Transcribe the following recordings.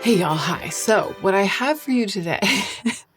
Hey y'all, hi. So what I have for you today,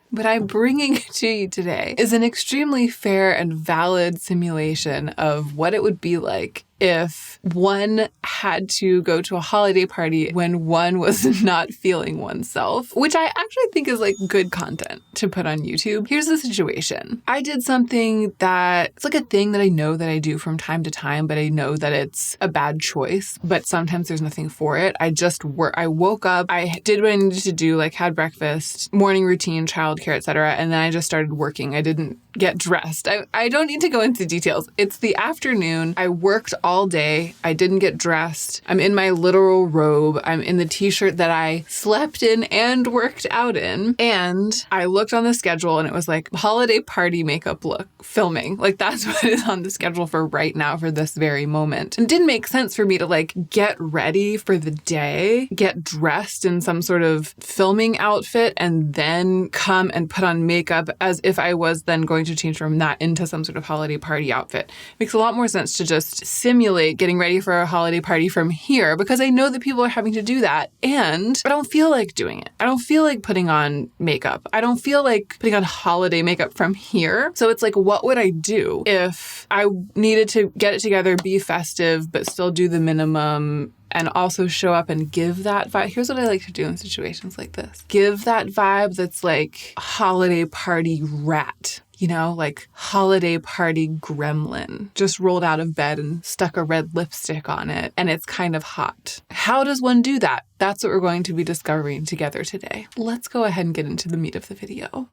what I'm bringing to you today is an extremely fair and valid simulation of what it would be like if one had to go to a holiday party when one was not feeling oneself, which I actually think is like good content to put on YouTube. Here's the situation. I did something that it's like a thing that I know that I do from time to time, but I know that it's a bad choice, but sometimes there's nothing for it. I woke up, I did what I needed to do, like had breakfast, morning routine, childcare, etc. And then I just started working. I didn't get dressed. I don't need to go into details. It's the afternoon. I worked all day. I didn't get dressed. I'm in my literal robe. I'm in the t-shirt that I slept in and worked out in. And I looked on the schedule and it was like holiday party makeup look filming. Like that's what is on the schedule for right now for this very moment. And it didn't make sense for me to like get ready for the day, get dressed in some sort of filming outfit and then come and put on makeup as if I was then going to change from that into some sort of holiday party outfit. Makes a lot more sense to just simulate getting ready for a holiday party from here because I know that people are having to do that and I don't feel like doing it. I don't feel like putting on makeup. I don't feel like putting on holiday makeup from here. So it's like, what would I do if I needed to get it together, be festive, but still do the minimum and also show up and give that vibe? Here's what I like to do in situations like this. Give that vibe that's like holiday party rat. You know, like holiday party gremlin, just rolled out of bed and stuck a red lipstick on it, and it's kind of hot. How does one do that? That's what we're going to be discovering together today. Let's go ahead and get into the meat of the video.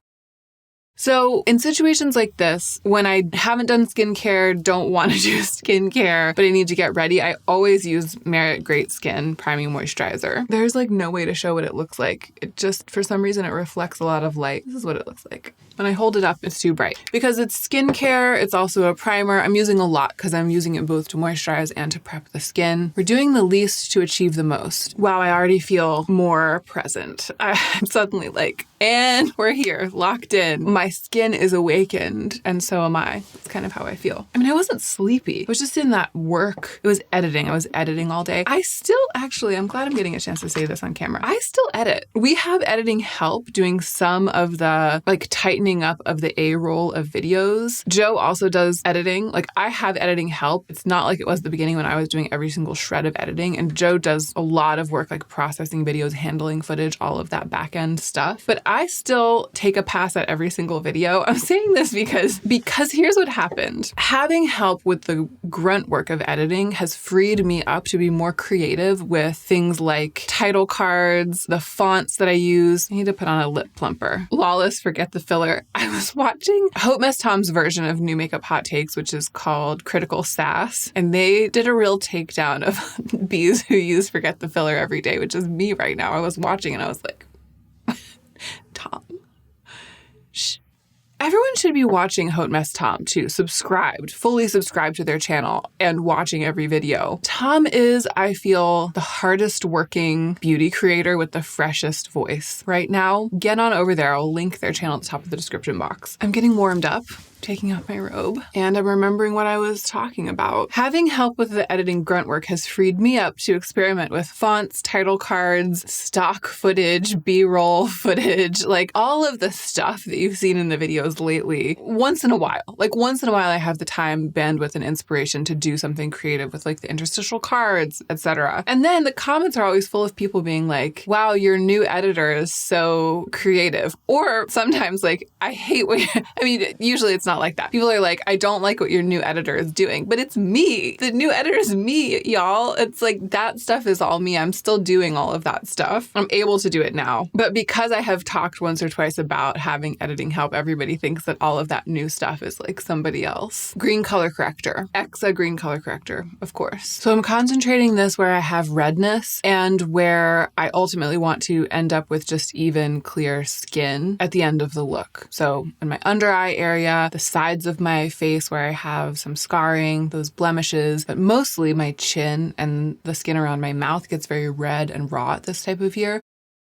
So in situations like this, when I haven't done skincare, don't want to do skincare, but I need to get ready, I always use Merit Great Skin Priming Moisturizer. There's like no way to show what it looks like. It just, for some reason, it reflects a lot of light. This is what it looks like. When I hold it up, it's too bright. Because it's skincare, it's also a primer. I'm using a lot because I'm using it both to moisturize and to prep the skin. We're doing the least to achieve the most. Wow, I already feel more present. I'm suddenly like, and we're here, locked in. My skin is awakened, and so am I. That's kind of how I feel. I mean, I wasn't sleepy. I was just in that work. It was editing. I was editing all day. I still actually, I'm glad I'm getting a chance to say this on camera. I still edit. We have editing help doing some of the like tightening up of the A-roll of videos. Joe also does editing. Like I have editing help. It's not like it was at the beginning when I was doing every single shred of editing, and Joe does a lot of work like processing videos, handling footage, all of that back end stuff. But I still take a pass at every single video. I'm saying this because here's what happened. Having help with the grunt work of editing has freed me up to be more creative with things like title cards, the fonts that I use. I need to put on a lip plumper. Lawless, forget the filler. I was watching Hope Mess Tom's version of New Makeup Hot Takes, which is called Critical Sass, and they did a real takedown of bees who use forget the filler every day, which is me right now. I was watching and I was like, Tom. Shh. Everyone should be watching Hot Mess Tom too. Fully subscribed to their channel and watching every video. Tom is, I feel, the hardest working beauty creator with the freshest voice right now. Get on over there. I'll link their channel at the top of the description box. I'm getting warmed up, taking off my robe, and I'm remembering what I was talking about. Having help with the editing grunt work has freed me up to experiment with fonts, title cards, stock footage, B-roll footage, like all of the stuff that you've seen in the videos lately. Once in a while I have the time, bandwidth, and inspiration to do something creative with like the interstitial cards, etc. And then the comments are always full of people being like, wow, your new editor is so creative. Or sometimes like, I hate what I mean, usually it's not like that. People are like, I don't like what your new editor is doing, but it's me. The new editor is me, y'all. It's like that stuff is all me. I'm still doing all of that stuff. I'm able to do it now. But because I have talked once or twice about having editing help, everybody thinks that all of that new stuff is like somebody else. Green color corrector. Exa green color corrector, of course. So I'm concentrating this where I have redness and where I ultimately want to end up with just even clear skin at the end of the look. So in my under eye area, the sides of my face where I have some scarring, those blemishes, but mostly my chin and the skin around my mouth gets very red and raw at this type of year.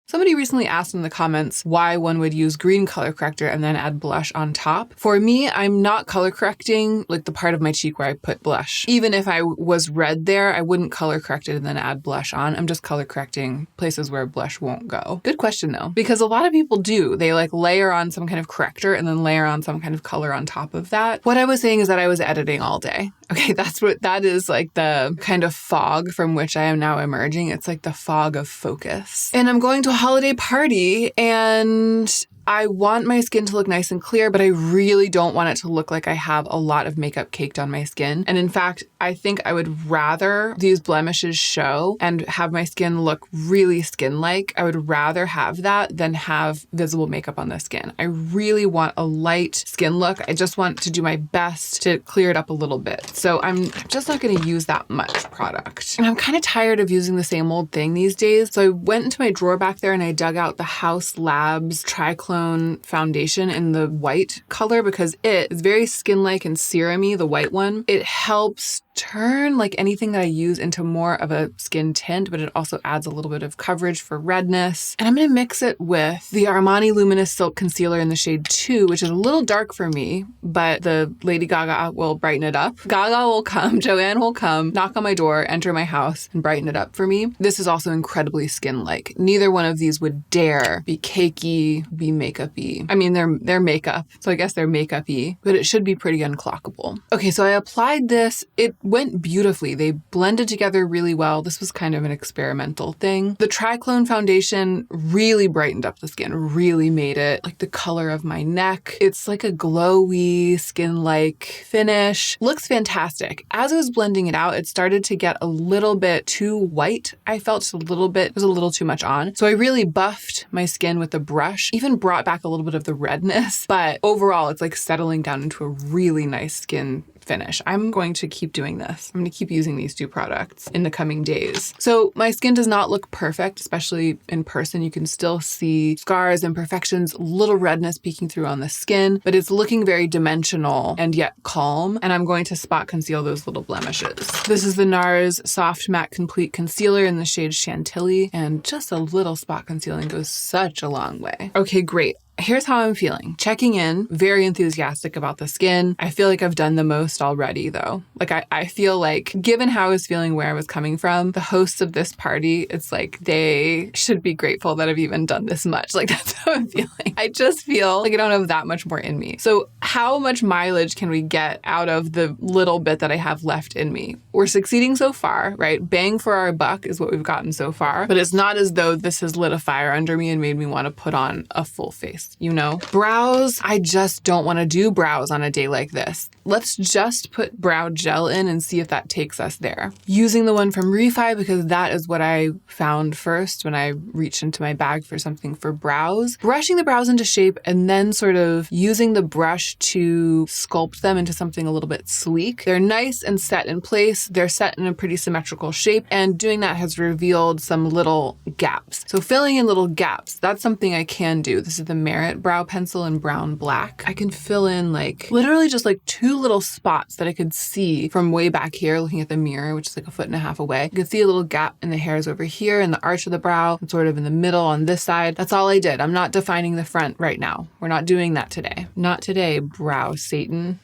Somebody recently asked in the comments why one would use green color corrector and then add blush on top. For me, I'm not color correcting like the part of my cheek where I put blush. Even if I was red there, I wouldn't color correct it and then add blush on. I'm just color correcting places where blush won't go. Good question though, because a lot of people do. They like layer on some kind of corrector and then layer on some kind of color on top of that. What I was saying is that I was editing all day. Okay, that is like the kind of fog from which I am now emerging. It's like the fog of focus. And I'm going to a holiday party and I want my skin to look nice and clear, but I really don't want it to look like I have a lot of makeup caked on my skin. And in fact, I think I would rather these blemishes show and have my skin look really skin-like. I would rather have that than have visible makeup on the skin. I really want a light skin look. I just want to do my best to clear it up a little bit. So I'm just not going to use that much product. And I'm kind of tired of using the same old thing these days. So I went into my drawer back there and I dug out the Haus Labs Triclone foundation in the white color because it is very skin-like and serum-y, the white one. It helps turn like anything that I use into more of a skin tint, but it also adds a little bit of coverage for redness. And I'm going to mix it with the Armani Luminous Silk Concealer in the shade 2, which is a little dark for me, but the Lady Gaga will brighten it up. Gaga will come, Joanne will come, knock on my door, enter my house, and brighten it up for me. This is also incredibly skin-like. Neither one of these would dare be cakey, be makeup-y. I mean, they're makeup, so I guess they're makeup-y, but it should be pretty unclockable. Okay, so I applied this. It went beautifully. They blended together really well. This was kind of an experimental thing. The Triclone foundation really brightened up the skin, really made it like the color of my neck. It's like a glowy, skin-like finish. Looks fantastic. As I was blending it out, it started to get a little bit too white. I felt just a little bit, it was a little too much on. So I really buffed my skin with a brush, even brought back a little bit of the redness, but overall it's like settling down into a really nice skin finish. I'm going to keep doing this. I'm going to keep using these two products in the coming days. So my skin does not look perfect, especially in person. You can still see scars, imperfections, little redness peeking through on the skin, but it's looking very dimensional and yet calm. And I'm going to spot conceal those little blemishes. This is the NARS Soft Matte Complete Concealer in the shade Chantilly, and just a little spot concealing goes such a long way. Okay, great. Here's how I'm feeling. Checking in, very enthusiastic about the skin. I feel like I've done the most already though. Like I feel like given how I was feeling, where I was coming from, the hosts of this party, it's like they should be grateful that I've even done this much. Like that's how I'm feeling. I just feel like I don't have that much more in me. So how much mileage can we get out of the little bit that I have left in me? We're succeeding so far, right? Bang for our buck is what we've gotten so far, but it's not as though this has lit a fire under me and made me want to put on a full face. You know, brows, I just don't want to do brows on a day like this. Let's just put brow gel in and see if that takes us there. Using the one from Refi because that is what I found first when I reached into my bag for something for brows. Brushing the brows into shape and then sort of using the brush to sculpt them into something a little bit sleek. They're nice and set in place. They're set in a pretty symmetrical shape, and doing that has revealed some little gaps. So filling in little gaps, that's something I can do. This is the Merit brow pencil in brown black. I can fill in like literally just like two little spots that I could see from way back here looking at the mirror, which is like 1.5 feet away. You can see a little gap in the hairs over here in the arch of the brow and sort of in the middle on this side. That's all I did. I'm not defining the front right now. We're not doing that today. Not today, brow Satan.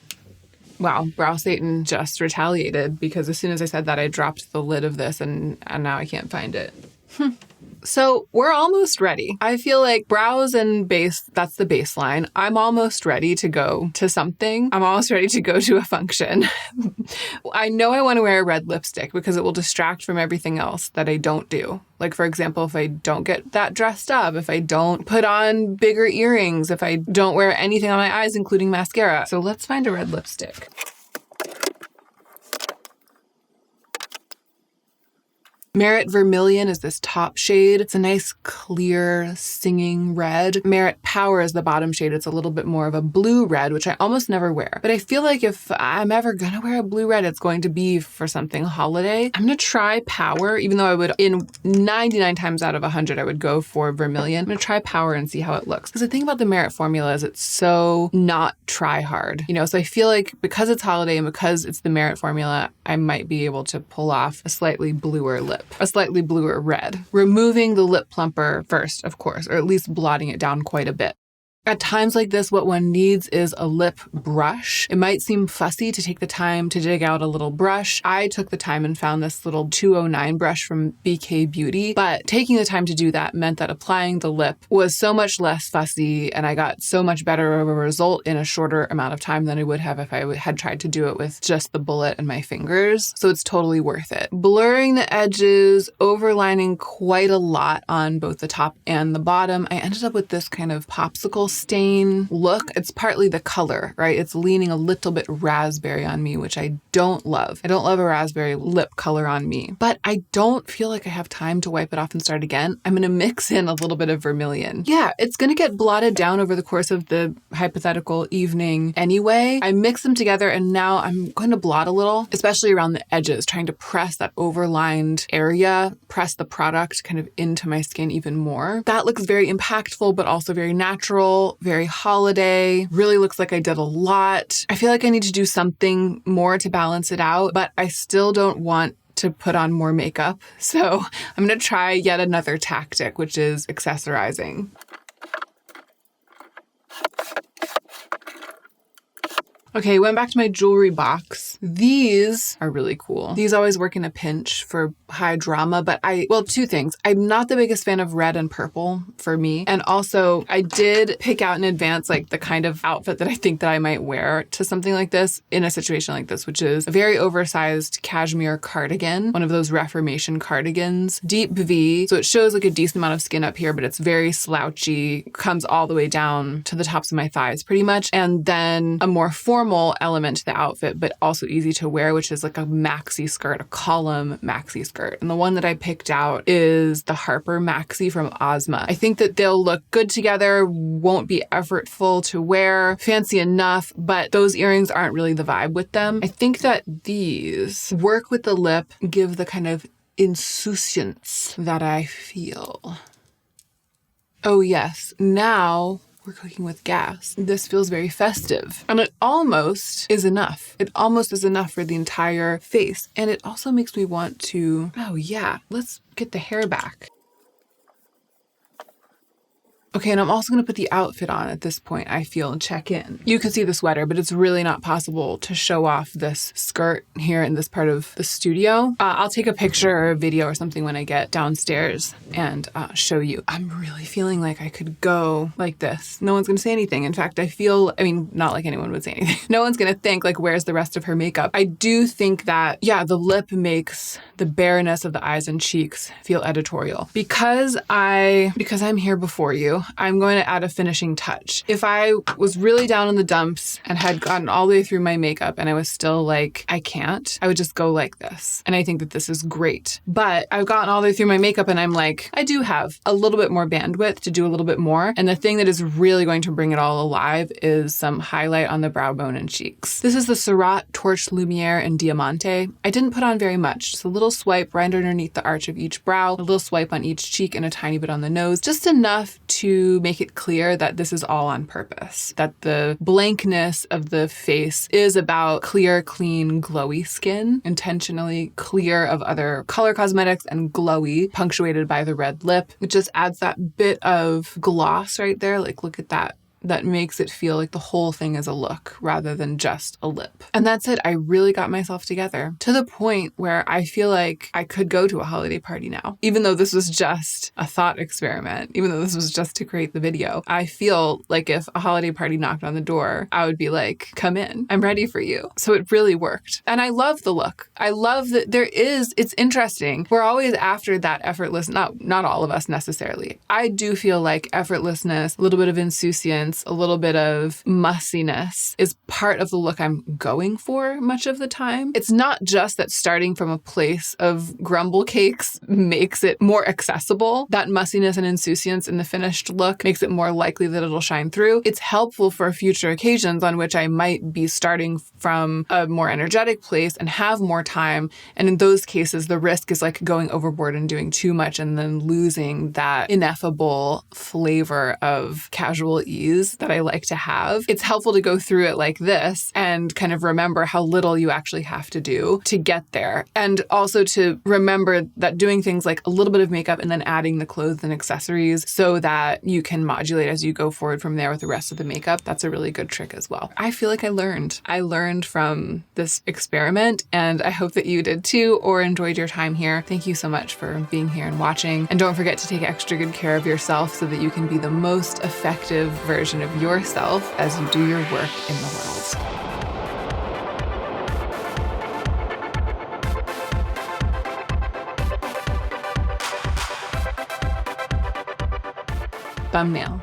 Wow, brow Satan just retaliated because as soon as I said that, I dropped the lid of this and now I can't find it. So we're almost ready. I feel like brows and base, that's the baseline. I'm almost ready to go to something. I'm almost ready to go to a function. I know I want to wear a red lipstick because it will distract from everything else that I don't do. Like, for example, if I don't get that dressed up, if I don't put on bigger earrings, if I don't wear anything on my eyes, including mascara. So let's find a red lipstick. Merit Vermilion is this top shade. It's a nice, clear, singing red. Merit Power is the bottom shade. It's a little bit more of a blue red, which I almost never wear. But I feel like if I'm ever gonna wear a blue red, it's going to be for something holiday. I'm gonna try Power, even though I would, in 99 times out of 100, I would go for Vermilion. I'm gonna try Power and see how it looks. Because the thing about the Merit formula is it's so not try hard. You know, so I feel like because it's holiday and because it's the Merit formula, I might be able to pull off a slightly bluer lip. lip, a slightly bluer red. Removing the lip plumper first, of course, or at least blotting it down quite a bit. At times like this, what one needs is a lip brush. It might seem fussy to take the time to dig out a little brush. I took the time and found this little 209 brush from BK Beauty, but taking the time to do that meant that applying the lip was so much less fussy, and I got so much better of a result in a shorter amount of time than I would have if I had tried to do it with just the bullet and my fingers. So it's totally worth it. Blurring the edges, overlining quite a lot on both the top and the bottom, I ended up with this kind of popsicle stain look. It's partly the color, right? It's leaning a little bit raspberry on me, which I don't love. I don't love a raspberry lip color on me, but I don't feel like I have time to wipe it off and start again. I'm going to mix in a little bit of vermilion. Yeah, it's going to get blotted down over the course of the hypothetical evening anyway. I mix them together and now I'm going to blot a little, especially around the edges, trying to press that overlined area, press the product kind of into my skin even more. That looks very impactful, but also very natural. Very holiday, really looks like I did a lot. I feel like I need to do something more to balance it out, but I still don't want to put on more makeup. So I'm going to try yet another tactic, which is accessorizing. Okay, went back to my jewelry box. These are really cool. These always work in a pinch for high drama, but two things. I'm not the biggest fan of red and purple for me. And also I did pick out in advance like the kind of outfit that I think that I might wear to something like this in a situation like this, which is a very oversized cashmere cardigan, one of those Reformation cardigans, deep V. So it shows like a decent amount of skin up here, but it's very slouchy, comes all the way down to the tops of my thighs pretty much. And then a more formal element to the outfit, but also easy to wear, which is like a maxi skirt, a column maxi skirt. And the one that I picked out is the Harper maxi from Ozma. I think that they'll look good together, won't be effortful to wear, fancy enough, but those earrings aren't really the vibe with them. I think that these work with the lip, give the kind of insouciance that I feel. Oh yes, now we're cooking with gas. This feels very festive. And it almost is enough. It almost is enough for the entire face. And it also makes me want to, oh yeah, let's get the hair back. Okay, and I'm also going to put the outfit on at this point, I feel, and check in. You can see the sweater, but it's really not possible to show off this skirt here in this part of the studio. I'll take a picture or a video or something when I get downstairs and show you. I'm really feeling like I could go like this. No one's going to say anything. In fact, not like anyone would say anything. No one's going to think like, where's the rest of her makeup? I do think that, yeah, the lip makes the bareness of the eyes and cheeks feel editorial. Because I'm here before you, I'm going to add a finishing touch. If I was really down in the dumps and had gotten all the way through my makeup and I was still like, I can't, I would just go like this. And I think that this is great. But I've gotten all the way through my makeup and I'm like, I do have a little bit more bandwidth to do a little bit more. And the thing that is really going to bring it all alive is some highlight on the brow bone and cheeks. This is the Surratt Torch Lumiere in Diamante. I didn't put on very much, just a little swipe right underneath the arch of each brow, a little swipe on each cheek and a tiny bit on the nose, just enough to make it clear that this is all on purpose, that the blankness of the face is about clear, clean, glowy skin, intentionally clear of other color cosmetics and glowy, punctuated by the red lip. It just adds that bit of gloss right there. Like, look at that. That makes it feel like the whole thing is a look rather than just a lip. And that's it. I really got myself together to the point where I feel like I could go to a holiday party now. Even though this was just a thought experiment, even though this was just to create the video, I feel like if a holiday party knocked on the door, I would be like, come in, I'm ready for you. So it really worked. And I love the look. I love that it's interesting. We're always after that effortless, not all of us necessarily. I do feel like effortlessness, a little bit of insouciance, a little bit of mussiness is part of the look I'm going for much of the time. It's not just that starting from a place of grumble cakes makes it more accessible. That mussiness and insouciance in the finished look makes it more likely that it'll shine through. It's helpful for future occasions on which I might be starting from a more energetic place and have more time. And in those cases, the risk is like going overboard and doing too much and then losing that ineffable flavor of casual ease cues that I like to have. It's helpful to go through it like this and kind of remember how little you actually have to do to get there. And also to remember that doing things like a little bit of makeup and then adding the clothes and accessories so that you can modulate as you go forward from there with the rest of the makeup. That's a really good trick as well. I feel like I learned from this experiment, and I hope that you did too or enjoyed your time here. Thank you so much for being here and watching. And don't forget to take extra good care of yourself so that you can be the most effective version of yourself as you do your work in the world. Thumbnail.